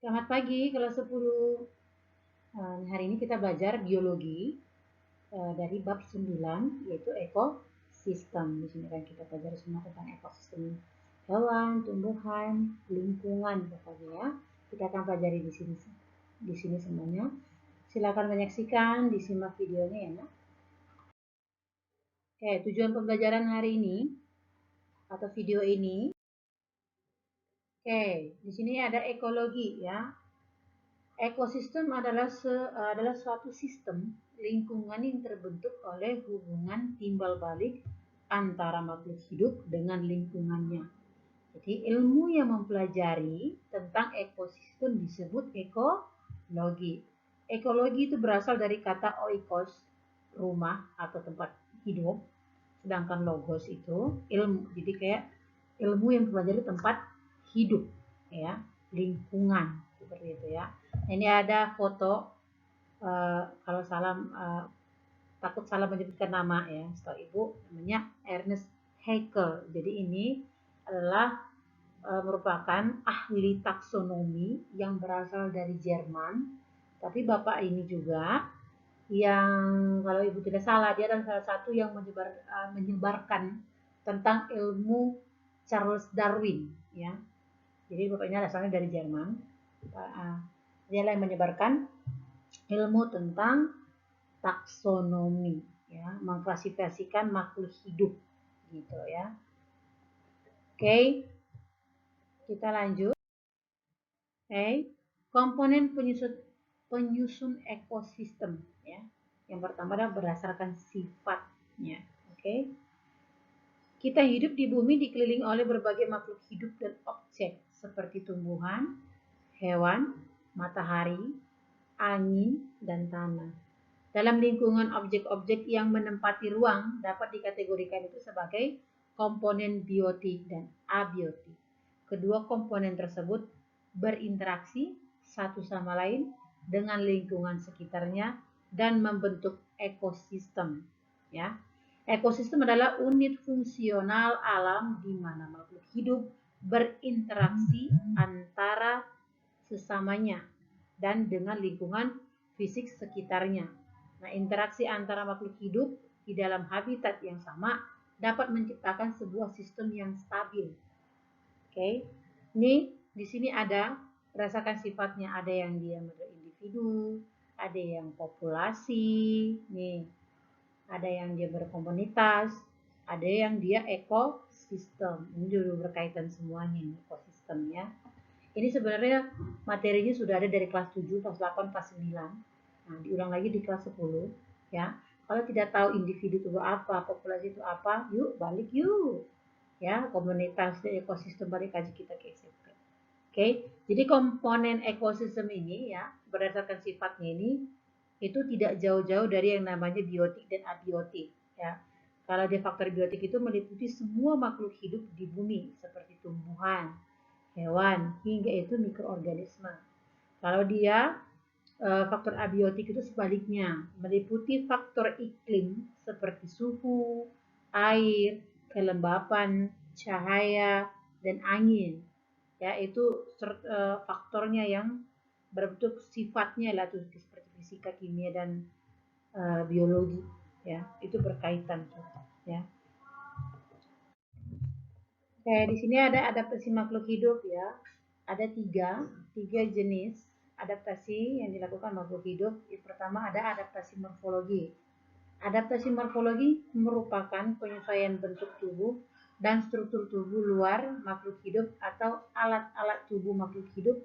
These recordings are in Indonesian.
Selamat pagi kelas 10. Hari ini kita belajar biologi dari bab 9 yaitu ekosistem. Di sini kan kita belajar semua tentang ekosistem hewan, tumbuhan, lingkungan pokoknya ya. Kita akan pelajari di sini semuanya. Silakan menyaksikan, disimak videonya ya, Nak. Oke, tujuan pembelajaran hari ini atau video ini. Oke, di sini ada ekologi ya. Ekosistem adalah suatu sistem lingkungan yang terbentuk oleh hubungan timbal balik antara makhluk hidup dengan lingkungannya. Jadi ilmu yang mempelajari tentang ekosistem disebut ekologi. Ekologi itu berasal dari kata oikos, rumah atau tempat hidup, sedangkan logos itu ilmu. Jadi kayak ilmu yang mempelajari tempat hidup, ya, lingkungan seperti itu ya. Ini ada foto, kalau takut salah menyebutkan nama ya, setahu ibu namanya Ernest Haeckel. Jadi ini adalah merupakan ahli taksonomi yang berasal dari Jerman. Tapi bapak ini juga yang, kalau ibu tidak salah, dia adalah salah satu yang menyebarkan tentang ilmu Charles Darwin ya. Jadi bapaknya asalnya dari Jerman. Dia yang menyebarkan ilmu tentang taksonomi ya, mengklasifikasikan makhluk hidup gitu ya. Oke, kita lanjut. Oke, komponen penyusun ekosistem ya. Yang pertama adalah berdasarkan sifatnya. Oke. Kita hidup di bumi dikelilingi oleh berbagai makhluk hidup dan objek seperti tumbuhan, hewan, matahari, angin, dan tanah. Dalam lingkungan objek-objek yang menempati ruang dapat dikategorikan itu sebagai komponen biotik dan abiotik. Kedua komponen tersebut berinteraksi satu sama lain dengan lingkungan sekitarnya dan membentuk ekosistem. Ya, ekosistem adalah unit fungsional alam di mana makhluk hidup berinteraksi antara sesamanya dan dengan lingkungan fisik sekitarnya. Nah, interaksi antara makhluk hidup di dalam habitat yang sama dapat menciptakan sebuah sistem yang stabil. Oke, ini di sini ada berdasarkan sifatnya, ada yang dia berindividu, ada yang populasi, nih, ada yang dia berkomunitas, ada yang dia ekosistem. Ini juga berkaitan semuanya nih, ekosistem ya. Ini sebenarnya materinya sudah ada dari kelas 7, kelas 8, kelas 9. Nah, diulang lagi di kelas 10 ya. Kalau tidak tahu individu itu apa, populasi itu apa, yuk balik yuk. Ya, komunitas dan ekosistem balik kaji kita ke SMP. Oke, jadi komponen ekosistem ini ya, berdasarkan sifatnya ini itu tidak jauh-jauh dari yang namanya biotik dan abiotik ya. Kalau di faktor biotik itu meliputi semua makhluk hidup di bumi seperti tumbuhan, hewan, hingga itu mikroorganisme. Kalau dia faktor abiotik itu sebaliknya, meliputi faktor iklim seperti suhu, air, kelembapan, cahaya, dan angin. Ya, itu faktornya yang berbentuk sifatnya lah seperti fisika, kimia, dan biologi. Ya, itu berkaitan ya. Oke, di sini ada adaptasi makhluk hidup ya. Ada tiga jenis adaptasi yang dilakukan makhluk hidup. Yang pertama ada adaptasi morfologi. Adaptasi morfologi merupakan penyesuaian bentuk tubuh dan struktur tubuh luar makhluk hidup atau alat-alat tubuh makhluk hidup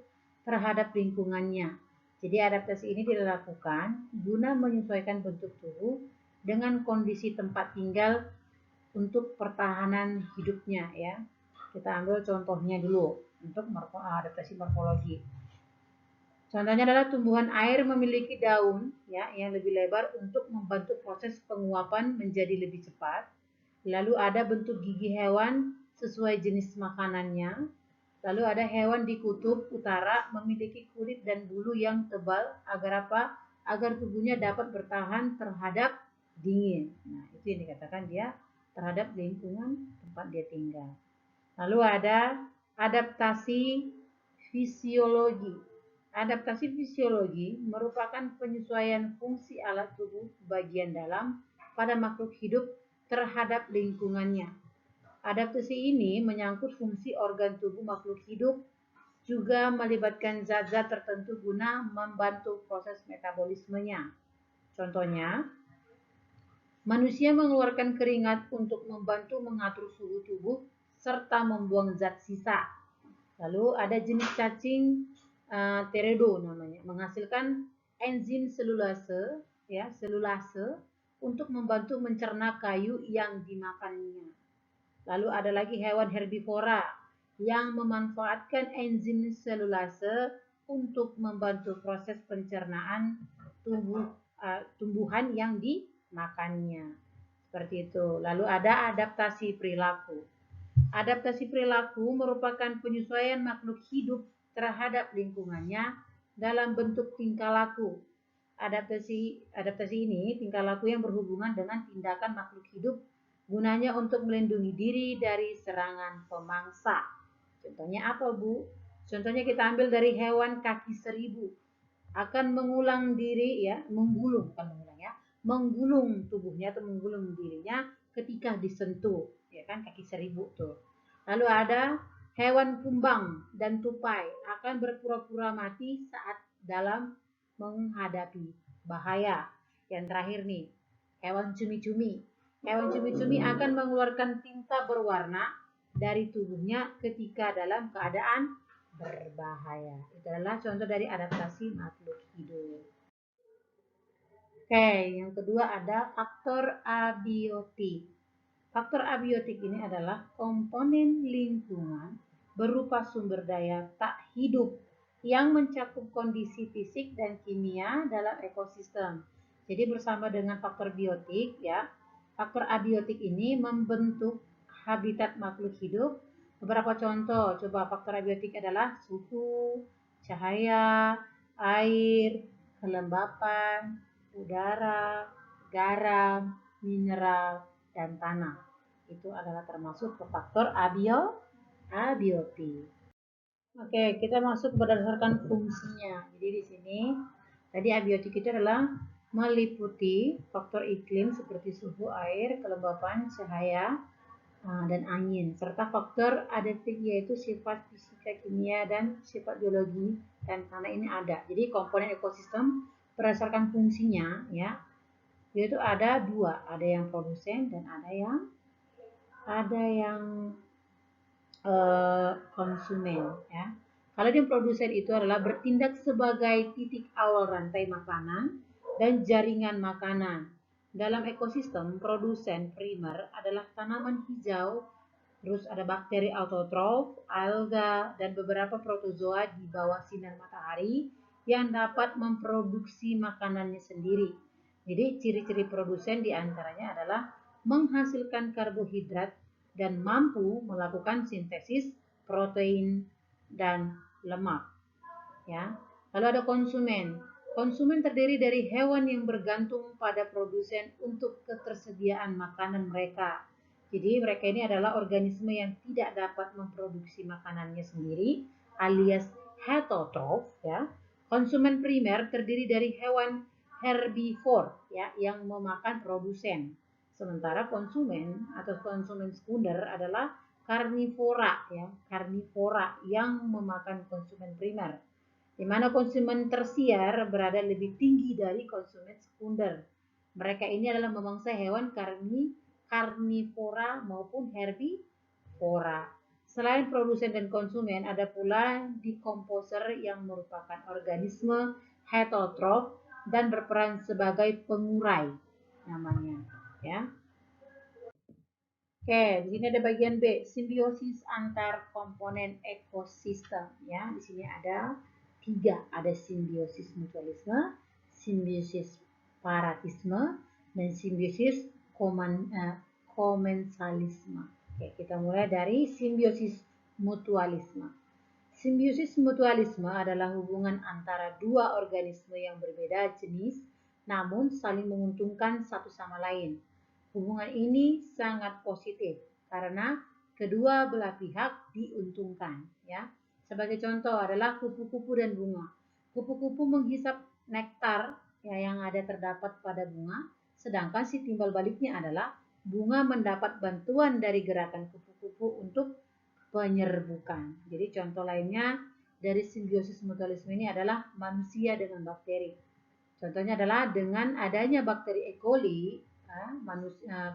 terhadap lingkungannya. Jadi adaptasi ini dilakukan guna menyesuaikan bentuk tubuh dengan kondisi tempat tinggal untuk pertahanan hidupnya ya. Kita ambil contohnya dulu untuk adaptasi morfologi. Contohnya adalah tumbuhan air memiliki daun ya yang lebih lebar untuk membantu proses penguapan menjadi lebih cepat. Lalu ada bentuk gigi hewan sesuai jenis makanannya. Lalu ada hewan di kutub utara memiliki kulit dan bulu yang tebal agar apa? Agar tubuhnya dapat bertahan terhadap dingin. Nah, itu yang dikatakan dia terhadap lingkungan tempat dia tinggal. Lalu ada adaptasi fisiologi. Adaptasi fisiologi merupakan penyesuaian fungsi alat tubuh bagian dalam pada makhluk hidup terhadap lingkungannya. Adaptasi ini menyangkut fungsi organ tubuh makhluk hidup, juga melibatkan zat-zat tertentu guna membantu proses metabolismenya. Contohnya, manusia mengeluarkan keringat untuk membantu mengatur suhu tubuh serta membuang zat sisa. Lalu ada jenis cacing teredo namanya, menghasilkan enzim selulase untuk membantu mencerna kayu yang dimakannya. Lalu ada lagi hewan herbivora yang memanfaatkan enzim selulase untuk membantu proses pencernaan tumbuhan yang dimakannya. Seperti itu. Lalu ada adaptasi perilaku. Adaptasi perilaku merupakan penyesuaian makhluk hidup terhadap lingkungannya dalam bentuk tingkah laku. Adaptasi ini tingkah laku yang berhubungan dengan tindakan makhluk hidup, gunanya untuk melindungi diri dari serangan pemangsa. Contohnya apa, Bu? Contohnya kita ambil dari hewan kaki seribu. Akan menggulung tubuhnya atau menggulung dirinya ketika disentuh, ya kan, kaki seribu tuh. Lalu ada hewan kumbang dan tupai akan berpura-pura mati saat dalam menghadapi bahaya. Yang terakhir nih, hewan cumi-cumi. Hewan cumi-cumi akan mengeluarkan tinta berwarna dari tubuhnya ketika dalam keadaan berbahaya. Itu adalah contoh dari adaptasi makhluk hidup. Oke, yang kedua ada faktor abiotik. Faktor abiotik ini adalah komponen lingkungan berupa sumber daya tak hidup yang mencakup kondisi fisik dan kimia dalam ekosistem. Jadi bersama dengan faktor biotik, ya, faktor abiotik ini membentuk habitat makhluk hidup. Beberapa contoh, coba faktor abiotik adalah suhu, cahaya, air, kelembapan, udara, garam, mineral, dan tanah. Itu adalah termasuk ke faktor abiotik. Oke, kita masuk berdasarkan fungsinya. Jadi di sini tadi abiotik itu adalah meliputi faktor iklim seperti suhu air, kelembapan, cahaya, dan angin, serta faktor adaptif yaitu sifat fisika, kimia, dan sifat biologi, dan tanah ini ada. Jadi komponen ekosistem berdasarkan fungsinya, ya, yaitu ada dua, ada yang produsen dan ada yang konsumen, ya. Kalau yang produsen itu adalah bertindak sebagai titik awal rantai makanan dan jaringan makanan. Dalam ekosistem, produsen primer adalah tanaman hijau, terus ada bakteri autotrof, alga, dan beberapa protozoa di bawah sinar matahari yang dapat memproduksi makanannya sendiri. Jadi ciri-ciri produsen diantaranya adalah menghasilkan karbohidrat dan mampu melakukan sintesis protein dan lemak. Ya. Lalu ada konsumen. Konsumen terdiri dari hewan yang bergantung pada produsen untuk ketersediaan makanan mereka. Jadi mereka ini adalah organisme yang tidak dapat memproduksi makanannya sendiri, alias heterotrof, ya. Konsumen primer terdiri dari hewan herbivor, ya, yang memakan produsen. Sementara konsumen atau konsumen sekunder adalah karnivora, ya, karnivora yang memakan konsumen primer, di mana konsumen tersier berada lebih tinggi dari konsumen sekunder. Mereka ini adalah memangsa hewan karnivora maupun herbivora. Selain produsen dan konsumen, ada pula dekomposer yang merupakan organisme heterotrof dan berperan sebagai pengurai namanya, ya. Oke, di sini ada bagian B, simbiosis antar komponen ekosistem, ya. Di sini ada 3, ada simbiosis mutualisme, simbiosis paratisme, dan simbiosis komensalisme. Oke, kita mulai dari simbiosis mutualisme. Simbiosis mutualisme adalah hubungan antara dua organisme yang berbeda jenis namun saling menguntungkan satu sama lain. Hubungan ini sangat positif karena kedua belah pihak diuntungkan, ya. Sebagai contoh adalah kupu-kupu dan bunga. Kupu-kupu menghisap nektar ya, yang ada terdapat pada bunga, sedangkan si timbal baliknya adalah bunga mendapat bantuan dari gerakan kupu-kupu untuk penyerbukan. Jadi contoh lainnya dari simbiosis mutualisme ini adalah manusia dengan bakteri. Contohnya adalah dengan adanya bakteri E. coli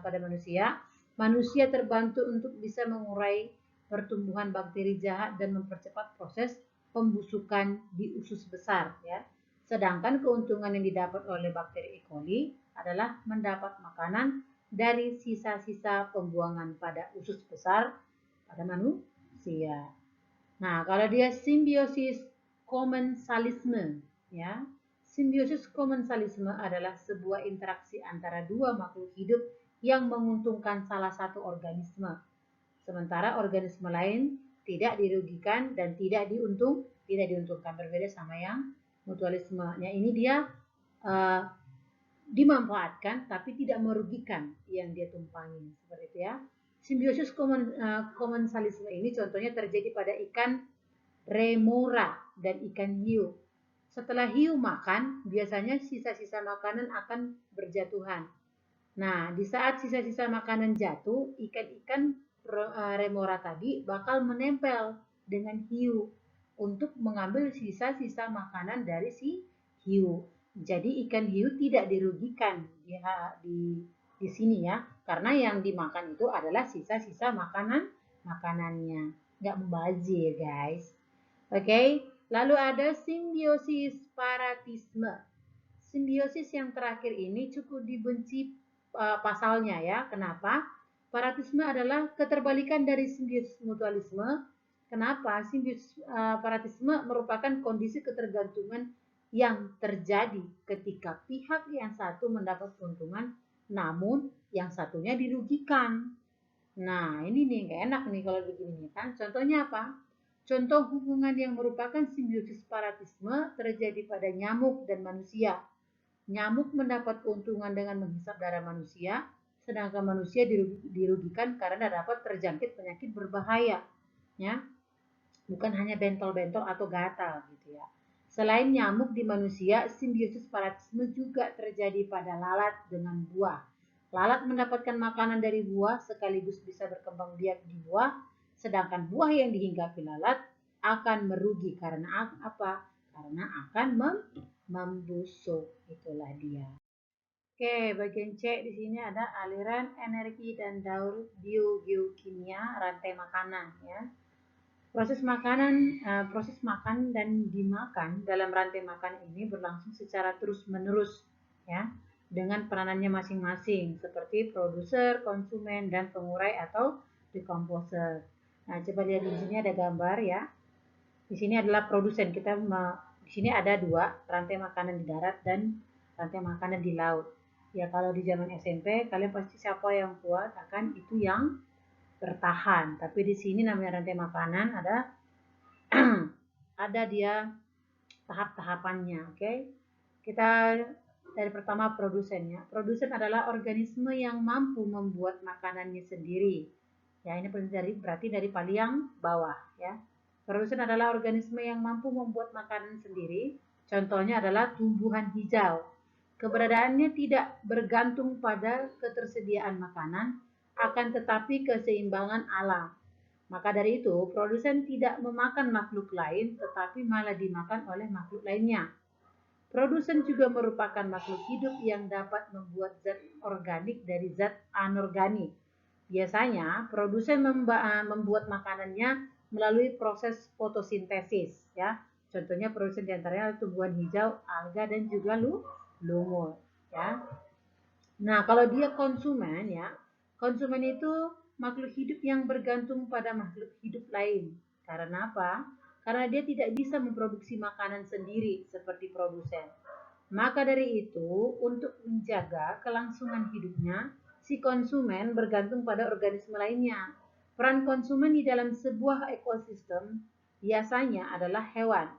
pada manusia, manusia terbantu untuk bisa mengurai pertumbuhan bakteri jahat dan mempercepat proses pembusukan di usus besar. Ya. Sedangkan keuntungan yang didapat oleh bakteri E. coli adalah mendapat makanan dari sisa-sisa pembuangan pada usus besar pada manusia. Nah, kalau dia simbiosis komensalisme, ya, simbiosis komensalisme adalah sebuah interaksi antara dua makhluk hidup yang menguntungkan salah satu organisme, sementara organisme lain tidak dirugikan dan tidak diuntungkan. Berbeda sama yang mutualisme-nya ini dia dimanfaatkan tapi tidak merugikan yang dia tumpangi, seperti itu ya. Simbiosis komensalisme ini contohnya terjadi pada ikan remora dan ikan hiu. Setelah hiu makan, biasanya sisa-sisa makanan akan berjatuhan. Nah, di saat sisa-sisa makanan jatuh, ikan-ikan remora tadi bakal menempel dengan hiu untuk mengambil sisa-sisa makanan dari si hiu. Jadi ikan hiu tidak dirugikan di sini ya, karena yang dimakan itu adalah sisa-sisa makanannya, nggak mubazir guys. Oke, lalu ada simbiosis paratisme. Simbiosis yang terakhir ini cukup dibenci pasalnya ya. Kenapa? Paratisme adalah keterbalikan dari simbiosis mutualisme. Kenapa? Simbiosis paratisme merupakan kondisi ketergantungan yang terjadi ketika pihak yang satu mendapat keuntungan namun yang satunya dirugikan. Nah, ini nih gak enak nih kalau begini kan. Contohnya apa? Contoh hubungan yang merupakan simbiosis paratisme terjadi pada nyamuk dan manusia. Nyamuk mendapat keuntungan dengan menghisap darah manusia, sedangkan manusia dirugikan karena dapat terjangkit penyakit berbahaya. Ya, bukan hanya bentol-bentol atau gatal gitu ya. Selain nyamuk di manusia, simbiosis paratisme juga terjadi pada lalat dengan buah. Lalat mendapatkan makanan dari buah sekaligus bisa berkembang biak di buah, sedangkan buah yang dihinggapi lalat akan merugi karena apa? Karena akan membusuk. Itulah dia. Oke, bagian C di sini ada aliran energi dan daur biogeokimia rantai makanan ya. Proses makan dan dimakan dalam rantai makan ini berlangsung secara terus-menerus ya, dengan peranannya masing-masing seperti produser, konsumen, dan pengurai atau decomposer. Nah, coba lihat di sini ada gambar ya. Di sini adalah produsen. Di sini ada dua, rantai makanan di darat dan rantai makanan di laut. Ya, kalau di zaman SMP kalian pasti siapa yang kuat akan itu yang bertahan. Tapi di sini namanya rantai makanan ada dia tahap-tahapannya, oke? Kita dari pertama produsennya. Produsen adalah organisme yang mampu membuat makanannya sendiri. Ya, ini berarti dari paling bawah ya. Produsen adalah organisme yang mampu membuat makanan sendiri. Contohnya adalah tumbuhan hijau. Keberadaannya tidak bergantung pada ketersediaan makanan, akan tetapi keseimbangan alam. Maka dari itu, produsen tidak memakan makhluk lain, tetapi malah dimakan oleh makhluk lainnya. Produsen juga merupakan makhluk hidup yang dapat membuat zat organik dari zat anorganik. Biasanya, produsen membuat makanannya melalui proses fotosintesis. Ya. Contohnya produsen diantaranya tumbuhan hijau, alga, dan juga lumut. Ya. Nah, kalau dia konsumen ya, konsumen itu makhluk hidup yang bergantung pada makhluk hidup lain. Karena apa? Karena dia tidak bisa memproduksi makanan sendiri seperti produsen. Maka dari itu, untuk menjaga kelangsungan hidupnya, si konsumen bergantung pada organisme lainnya. Peran konsumen di dalam sebuah ekosistem biasanya adalah hewan.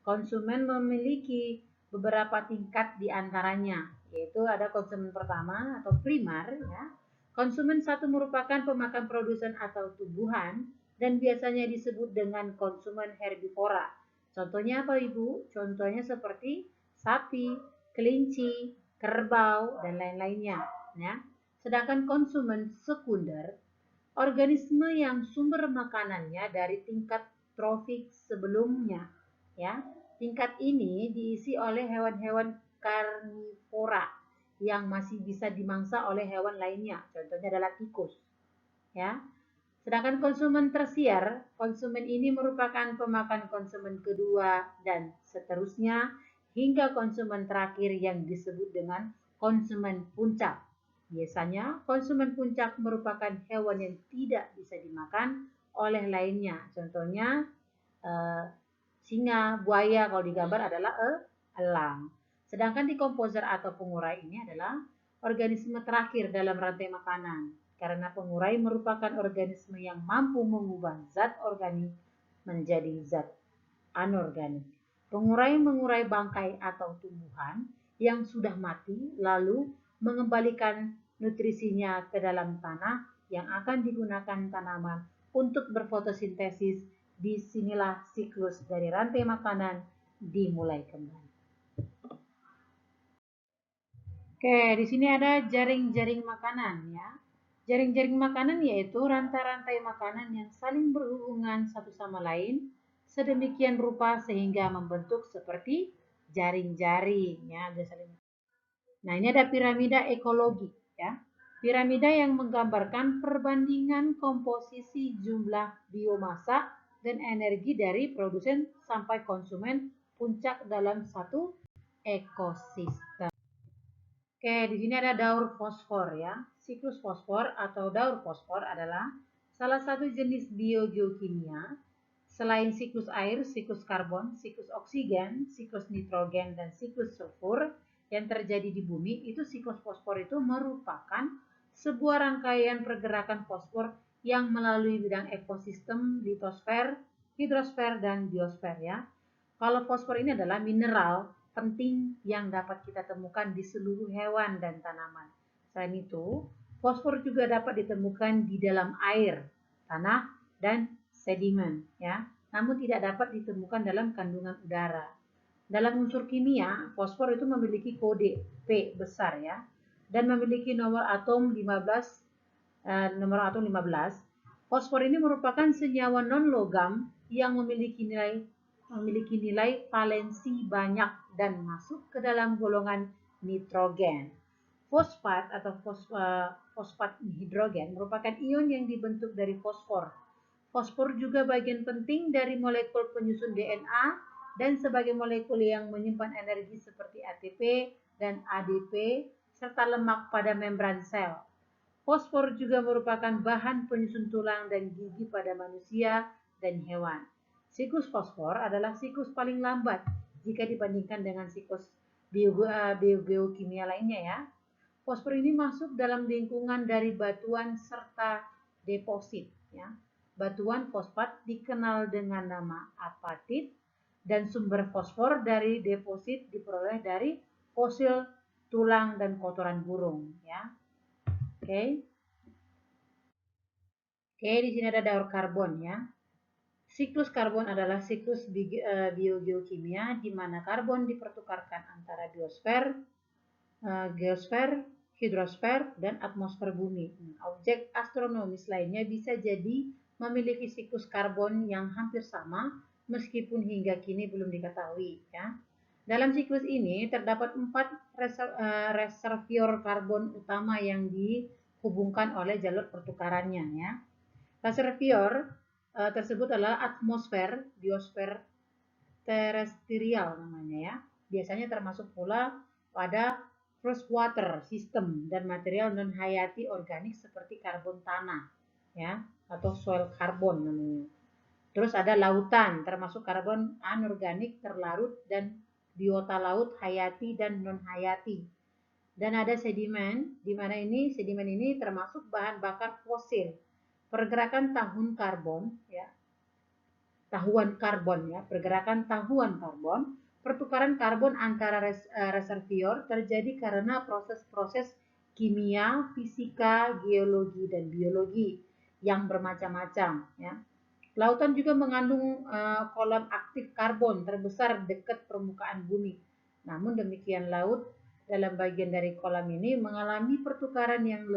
Konsumen memiliki beberapa tingkat di antaranya, yaitu ada konsumen pertama atau primar ya. Konsumen satu merupakan pemakan produsen atau tumbuhan dan biasanya disebut dengan konsumen herbivora. Contohnya apa Ibu? Contohnya seperti sapi, kelinci, kerbau, dan lain-lainnya. Ya. Sedangkan konsumen sekunder, organisme yang sumber makanannya dari tingkat trofik sebelumnya. Ya. Tingkat ini diisi oleh hewan-hewan karnivora yang masih bisa dimangsa oleh hewan lainnya. Contohnya adalah tikus. Ya. Sedangkan konsumen tersier, konsumen ini merupakan pemakan konsumen kedua dan seterusnya hingga konsumen terakhir yang disebut dengan konsumen puncak. Biasanya konsumen puncak merupakan hewan yang tidak bisa dimakan oleh lainnya. Contohnya singa, buaya kalau digambar adalah elang. Sedangkan dekomposer atau pengurai ini adalah organisme terakhir dalam rantai makanan. Karena pengurai merupakan organisme yang mampu mengubah zat organik menjadi zat anorganik. Pengurai mengurai bangkai atau tumbuhan yang sudah mati lalu mengembalikan nutrisinya ke dalam tanah yang akan digunakan tanaman untuk berfotosintesis. Disinilah siklus dari rantai makanan dimulai kembali. Oke, di sini ada jaring-jaring makanan ya. Jaring-jaring makanan yaitu rantai-rantai makanan yang saling berhubungan satu sama lain sedemikian rupa sehingga membentuk seperti jaring-jaring ya. Nah, ini ada piramida ekologi ya. Piramida yang menggambarkan perbandingan komposisi jumlah biomasa dan energi dari produsen sampai konsumen puncak dalam satu ekosistem. Oke, di sini ada daur fosfor ya. Siklus fosfor atau daur fosfor adalah salah satu jenis biogeokimia. Selain siklus air, siklus karbon, siklus oksigen, siklus nitrogen, dan siklus sulfur yang terjadi di bumi, itu siklus fosfor itu merupakan sebuah rangkaian pergerakan fosfor yang melalui bidang ekosistem litosfer, hidrosfer, dan biosfer ya. Kalau fosfor ini adalah mineral penting yang dapat kita temukan di seluruh hewan dan tanaman. Selain itu, fosfor juga dapat ditemukan di dalam air, tanah, dan sedimen, ya. Namun tidak dapat ditemukan dalam kandungan udara. Dalam unsur kimia, fosfor itu memiliki kode P besar ya, dan memiliki nomor atom 15. Fosfor ini merupakan senyawa non-logam yang memiliki nilai valensi banyak dan masuk ke dalam golongan nitrogen. Fosfat atau fosfat hidrogen merupakan ion yang dibentuk dari fosfor. Fosfor juga bagian penting dari molekul penyusun DNA dan sebagai molekul yang menyimpan energi seperti ATP dan ADP serta lemak pada membran sel. Fosfor juga merupakan bahan penyusun tulang dan gigi pada manusia dan hewan. Siklus fosfor adalah siklus paling lambat jika dibandingkan dengan siklus biogeokimia lainnya ya. Fosfor ini masuk dalam lingkungan dari batuan serta deposit ya. Batuan fosfat dikenal dengan nama apatit dan sumber fosfor dari deposit diperoleh dari fosil tulang dan kotoran burung ya. Oke. Oke, di sini ada daur karbon ya. Siklus karbon adalah siklus biogeokimia di mana karbon dipertukarkan antara biosfer, geosfer, hidrosfer, dan atmosfer bumi. Objek astronomis lainnya bisa jadi memiliki siklus karbon yang hampir sama meskipun hingga kini belum diketahui. Ya. Dalam siklus ini terdapat 4 reservoir karbon utama yang dihubungkan oleh jalur pertukarannya. Ya. Reservoir tersebut adalah atmosfer, biosfer, terestrial namanya ya. Biasanya termasuk pula pada freshwater system dan material non hayati organik seperti karbon tanah ya atau soil carbon namanya. Terus ada lautan termasuk karbon anorganik terlarut dan biota laut hayati dan non hayati. Dan ada sedimen, di mana ini sedimen ini termasuk bahan bakar fosil. Pergerakan tahun karbon ya. Pergerakan tahuan karbon, pertukaran karbon antara reservoir terjadi karena proses-proses kimia, fisika, geologi dan biologi yang bermacam-macam ya. Lautan juga mengandung kolam aktif karbon terbesar dekat permukaan bumi. Namun demikian laut dalam bagian dari kolam ini mengalami pertukaran yang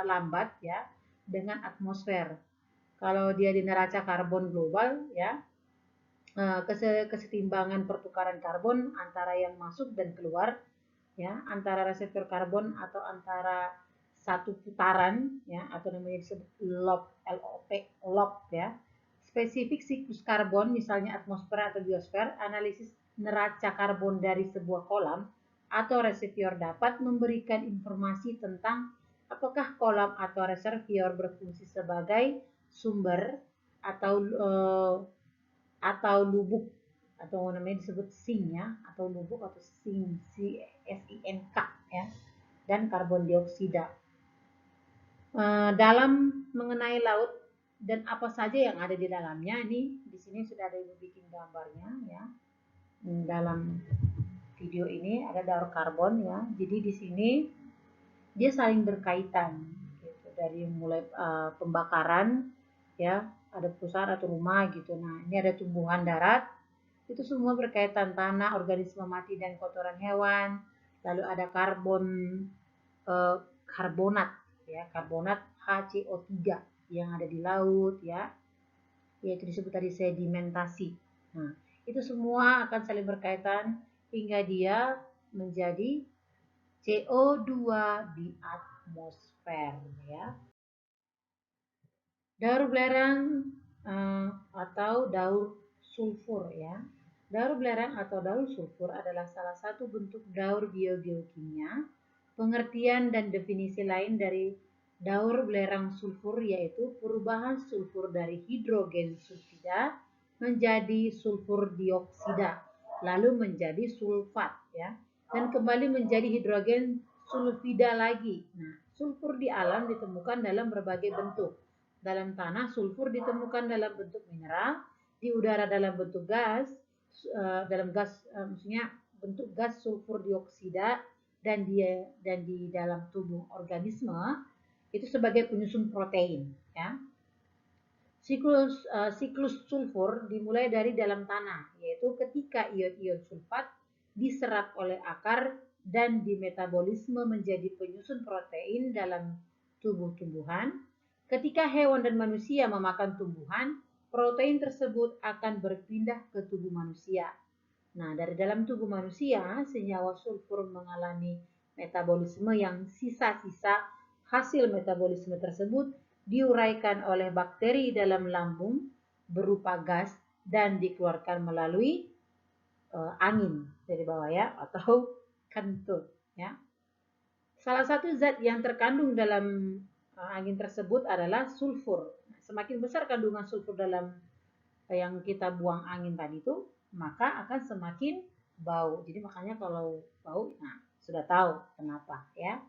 lambat ya dengan atmosfer. Kalau dia di neraca karbon global ya, kesetimbangan pertukaran karbon antara yang masuk dan keluar ya, antara reseptor karbon atau antara satu putaran ya, atau namanya disebut lob, LOP, lob ya. Spesifik siklus karbon misalnya atmosfer atau biosfer, analisis neraca karbon dari sebuah kolam atau reservoir dapat memberikan informasi tentang apakah kolam atau reservoir berfungsi sebagai sumber atau lubuk atau namanya disebut sink ya, atau lubuk atau sink, SINK ya, dan karbon dioksida. Dalam mengenai laut dan apa saja yang ada di dalamnya, ini di sini sudah ada yang bikin gambarnya ya. Dalam video ini ada daur karbon ya. Jadi di sini dia saling berkaitan gitu, dari mulai pembakaran ya, ada perusahaan atau rumah gitu. Nah, ini ada tumbuhan darat, itu semua berkaitan tanah, organisme mati dan kotoran hewan. Lalu ada karbon karbonat ya, karbonat HCO3 yang ada di laut ya, yaitu disebut tadi sedimentasi. Nah, itu semua akan saling berkaitan hingga dia menjadi CO2 di atmosfer ya. Daur belerang atau daur sulfur ya. Daur belerang atau daur sulfur adalah salah satu bentuk daur biogeokimia. Pengertian dan definisi lain dari daur belerang sulfur yaitu perubahan sulfur dari hidrogen sulfida menjadi sulfur dioksida, lalu menjadi sulfat ya, dan kembali menjadi hidrogen sulfida lagi. Nah, sulfur di alam ditemukan dalam berbagai bentuk. Dalam tanah, sulfur ditemukan dalam bentuk mineral, di udara dalam bentuk gas, maksudnya bentuk gas sulfur dioksida, dan di dalam tubuh organisme itu sebagai penyusun protein ya. Siklus sulfur dimulai dari dalam tanah, yaitu ketika ion-ion sulfat diserap oleh akar dan dimetabolisme menjadi penyusun protein dalam tubuh tumbuhan. Ketika hewan dan manusia memakan tumbuhan, protein tersebut akan berpindah ke tubuh manusia. Nah, dari dalam tubuh manusia, senyawa sulfur mengalami metabolisme yang sisa-sisa hasil metabolisme tersebut diuraikan oleh bakteri dalam lambung berupa gas dan dikeluarkan melalui angin dari bawah ya, atau kentut ya. Salah satu zat yang terkandung dalam angin tersebut adalah sulfur. Semakin besar kandungan sulfur dalam yang kita buang angin tadi itu, maka akan semakin bau. Jadi makanya kalau bau, nah sudah tahu kenapa ya.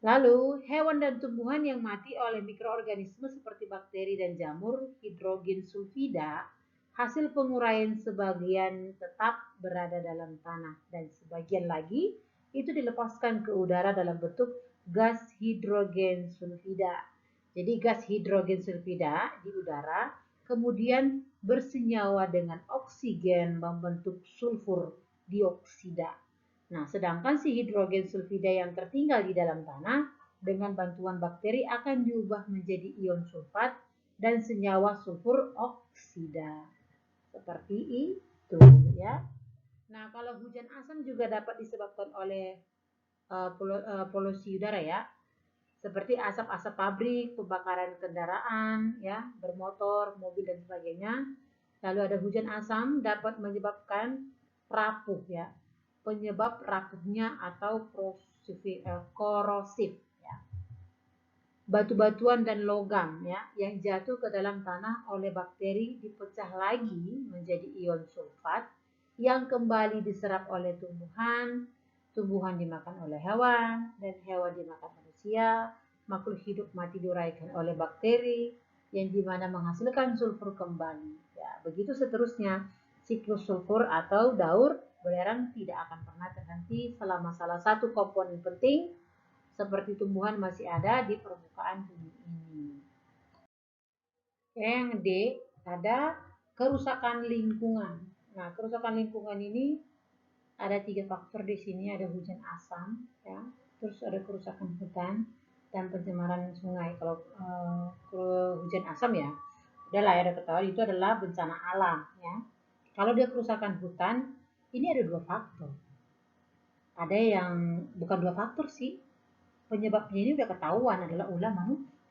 Lalu, hewan dan tumbuhan yang mati oleh mikroorganisme seperti bakteri dan jamur hidrogen sulfida, hasil penguraian sebagian tetap berada dalam tanah dan sebagian lagi itu dilepaskan ke udara dalam bentuk gas hidrogen sulfida. Jadi gas hidrogen sulfida di udara kemudian bersenyawa dengan oksigen membentuk sulfur dioksida. Nah, sedangkan si hidrogen sulfida yang tertinggal di dalam tanah dengan bantuan bakteri akan diubah menjadi ion sulfat dan senyawa sulfur oksida. Seperti itu ya. Nah, kalau hujan asam juga dapat disebabkan oleh polusi udara ya. Seperti asap-asap pabrik, pembakaran kendaraan ya, bermotor, mobil dan sebagainya. Lalu ada hujan asam dapat menyebabkan rapuh ya, penyebab rapuhnya atau korosif ya. Batu-batuan dan logam ya yang jatuh ke dalam tanah oleh bakteri dipecah lagi menjadi ion sulfat yang kembali diserap oleh tumbuhan, tumbuhan dimakan oleh hewan, dan hewan dimakan manusia. Makhluk hidup mati diuraikan oleh bakteri yang dimana menghasilkan sulfur kembali. Ya, begitu seterusnya. Siklus sulfur atau daur belerang tidak akan pernah terhenti selama salah satu komponen penting seperti tumbuhan masih ada di permukaan bumi ini. Yang D ada kerusakan lingkungan. Nah, kerusakan lingkungan ini ada 3 faktor di sini, ada hujan asam, ya, terus ada kerusakan hutan dan pencemaran sungai. Kalau hujan asam ya, udahlah ya, ada ketahuan itu adalah bencana alam, ya. Kalau dia kerusakan hutan, ini ada 2 faktor. Ada yang bukan 2 faktor sih, penyebabnya ini udah ketahuan adalah ulah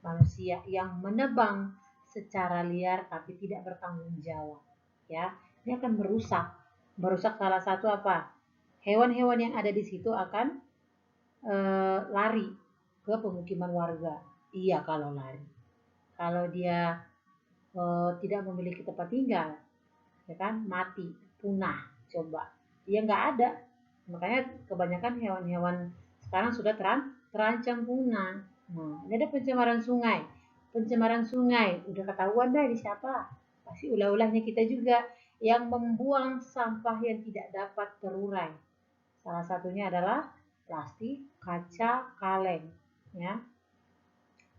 manusia yang menebang secara liar tapi tidak bertanggung jawab. Ya, ini akan merusak salah satu apa? Hewan-hewan yang ada di situ akan lari ke pemukiman warga. Iya kalau lari. Kalau dia tidak memiliki tempat tinggal, ya kan, mati, punah, coba. Dia nggak ada. Makanya kebanyakan hewan-hewan sekarang sudah terancam punah. Nah, ini ada pencemaran sungai. Pencemaran sungai, udah ketahuan dah ini siapa? Pasti ulah-ulahnya kita juga yang membuang sampah yang tidak dapat terurai. Salah satunya adalah plastik, kaca, kaleng. Ya,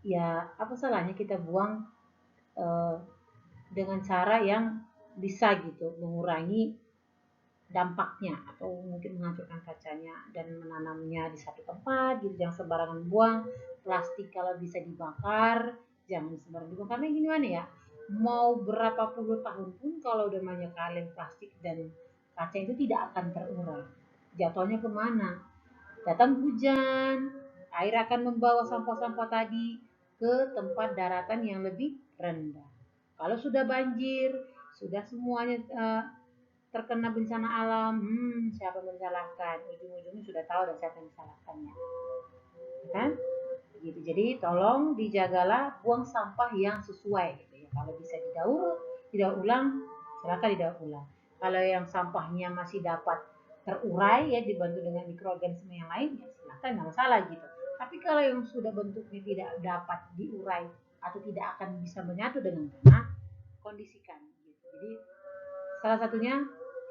ya apa salahnya kita buang eh, dengan cara yang bisa gitu mengurangi dampaknya atau mungkin menghancurkan kacanya dan menanamnya di satu tempat gitu, jangan sembarangan buang plastik. Kalau bisa dibakar jangan sembarangan dibuang, karena gimana ya, mau berapa puluh tahun pun kalau udah banyak kaleng plastik dan kaca itu tidak akan terurai, jatuhnya kemana? Datang hujan, air akan membawa sampah-sampah tadi ke tempat daratan yang lebih rendah. Kalau sudah banjir, sudah semuanya terkena bencana alam, siapa yang disalahkan? Ujung-ujungnya sudah tahu dan siapa yang disalahkannya, kan? Gitu. Jadi tolong dijagalah buang sampah yang sesuai, gitu ya. Kalau bisa didaur ulang, silakan didaur ulang. Kalau yang sampahnya masih dapat terurai ya dibantu dengan mikroorganisme yang lain, ya silakan, nggak masalah gitu. Tapi kalau yang sudah bentuknya tidak dapat diurai atau tidak akan bisa menyatu dengan tanah, kondisikan gitu. Jadi salah satunya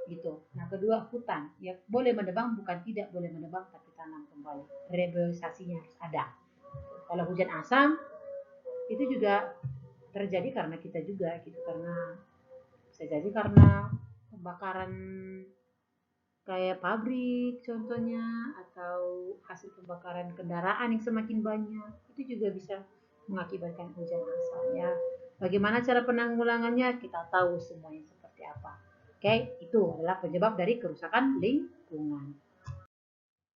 gitu. Nah, kedua hutan, ya boleh menebang, bukan tidak boleh menebang, tapi tanam kembali. Reboisasinya harus ada. Kalau hujan asam itu juga terjadi karena kita juga gitu, karena bisa jadi karena pembakaran kayak pabrik contohnya, atau hasil pembakaran kendaraan yang semakin banyak, itu juga bisa mengakibatkan hujan asam ya. Bagaimana cara penanggulangannya, kita tahu semuanya seperti apa. Oke, itu adalah penyebab dari kerusakan lingkungan.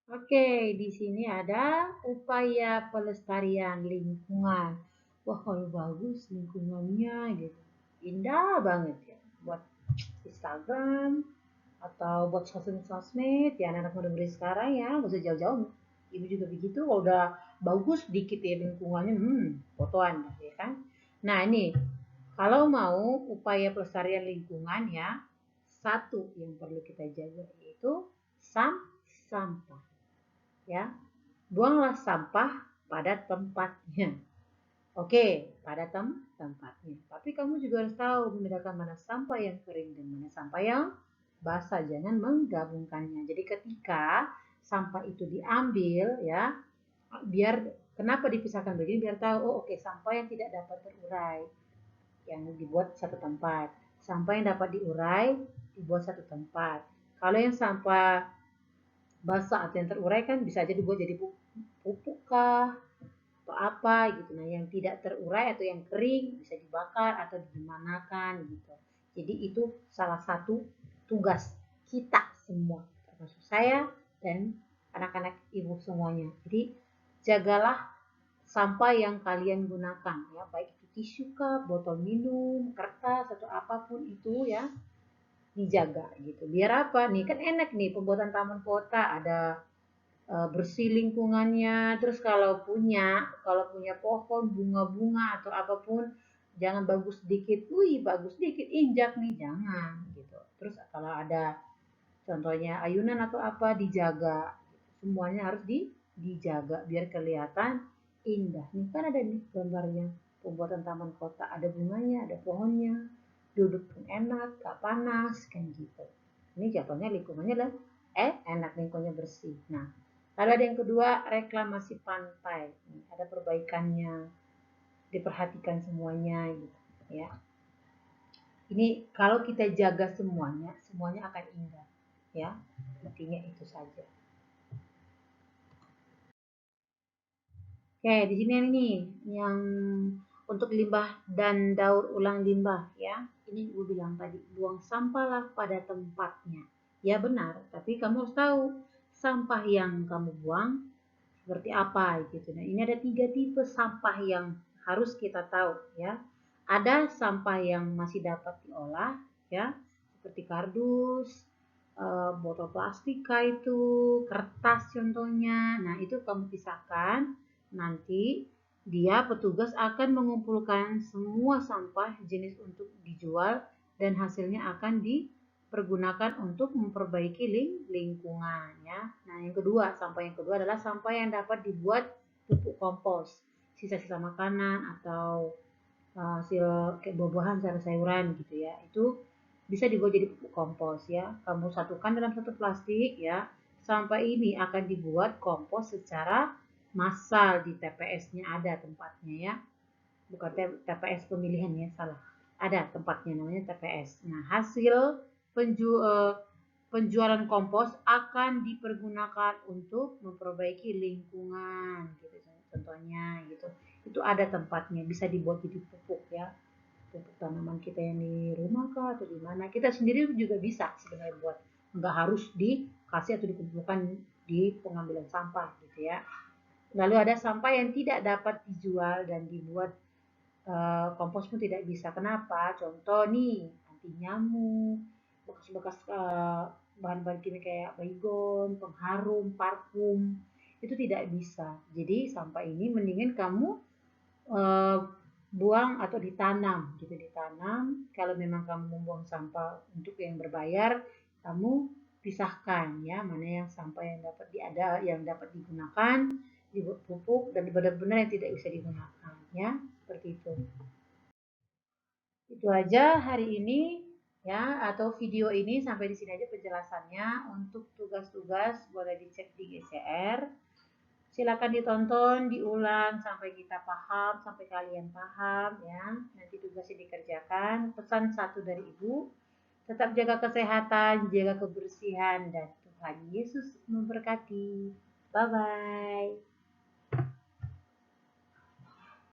Oke, di sini ada upaya pelestarian lingkungan. Wah, kalau bagus lingkungannya gitu. Indah banget ya. Buat Instagram atau buat sosmed ya, anak-anak muda sekarang ya, nggak usah jauh-jauh. Ibu juga begitu, kalau udah bagus dikit ya lingkungannya, fotoan ya kan. Nah ini, kalau mau upaya pelestarian lingkungan ya, satu yang perlu kita jaga yaitu sampah. Ya, buanglah sampah pada tempatnya. Oke, pada tempatnya. Tapi kamu juga harus tahu membedakan mana sampah yang kering dan mana sampah yang basah. Jangan menggabungkannya. Jadi ketika sampah itu diambil ya, biar kenapa dipisahkan begini, biar tahu, oh oke, sampah yang tidak dapat terurai yang dibuat satu tempat. Sampah yang dapat diurai dibuat satu tempat. Kalau yang sampah basah atau yang terurai kan bisa aja dibuat jadi pupuk kah atau apa gitu. Nah, yang tidak terurai atau yang kering bisa dibakar atau dimanakan gitu. Jadi itu salah satu tugas kita semua, termasuk saya dan anak-anak ibu semuanya. Jadi jagalah sampah yang kalian gunakan ya, baik itu tisu kah, botol minum, kertas atau apapun itu ya, dijaga gitu. Biar apa? Nih kan enak nih pembuatan taman kota, ada bersih lingkungannya. Terus kalau punya pohon, bunga-bunga atau apapun, jangan bagus sedikit, wih bagus sedikit injak nih, jangan gitu. Terus kalau ada contohnya ayunan atau apa, dijaga. Semuanya harus dijaga biar kelihatan indah. Nih kan ada nih gambarnya pembuatan taman kota, ada bunganya, ada pohonnya, duduk pun enak, gak panas kan gitu. Ini jatuhnya lingkungannya lah enak, lingkungannya bersih. Nah, lalu ada yang kedua, reklamasi pantai. Ada perbaikannya, diperhatikan semuanya gitu. ya. Ini kalau kita jaga semuanya, semuanya akan indah, ya. Intinya itu saja. Oke, di sini nih yang untuk limbah dan daur ulang limbah, ya. Ini gue bilang tadi, buang sampahlah pada tempatnya. Ya benar, tapi kamu harus tahu sampah yang kamu buang seperti apa gitu. Nah, ini ada 3 tipe sampah yang harus kita tahu, ya. Ada sampah yang masih dapat diolah, ya, seperti kardus, botol plastik itu, kertas contohnya. Nah, itu kamu pisahkan. Nanti dia petugas akan mengumpulkan semua sampah jenis untuk dijual dan hasilnya akan dipergunakan untuk memperbaiki lingkungan, ya. Nah, yang kedua, sampah yang kedua adalah sampah yang dapat dibuat pupuk kompos, sisa-sisa makanan atau hasil kayak buah-buahan, sayur-sayuran gitu ya. Itu bisa dibuat jadi pupuk kompos, ya. Kamu satukan dalam satu plastik, ya. Sampah ini akan dibuat kompos secara massal di TPS-nya, ada tempatnya, ya. Bukan TPS pemilihan, ya, salah. Ada tempatnya namanya TPS. Nah, hasil penjualan kompos akan dipergunakan untuk memperbaiki lingkungan gitu contohnya gitu. Itu ada tempatnya, bisa dibuat jadi pupuk, ya. Pupuk tanaman kita yang di rumah kah atau di mana. Kita sendiri juga bisa sebenarnya buat. Enggak harus dikasih atau dikumpulkan di pengambilan sampah gitu, ya. Lalu ada sampah yang tidak dapat dijual dan dibuat kompos pun tidak bisa. Kenapa? Contoh nih, anti nyamuk, bekas-bekas bahan-bahan kimia kayak baygon, pengharum, parfum, itu tidak bisa. Jadi sampah ini mendingan kamu eh, buang atau ditanam, gitu, ditanam. Kalau memang kamu membuang sampah untuk yang berbayar, kamu pisahkan, ya, mana yang sampah yang dapat yang dapat digunakan, dibuat pupuk, dan benar-benar yang tidak bisa digunakan, ya, seperti itu. Itu aja hari ini, ya, atau video ini sampai di sini aja penjelasannya. Untuk tugas-tugas boleh dicek di GCR. Silakan ditonton, diulang sampai kita paham, sampai kalian paham, ya. Nanti tugasnya dikerjakan. Pesan satu dari Ibu, tetap jaga kesehatan, jaga kebersihan, dan Tuhan Yesus memberkati. Bye bye.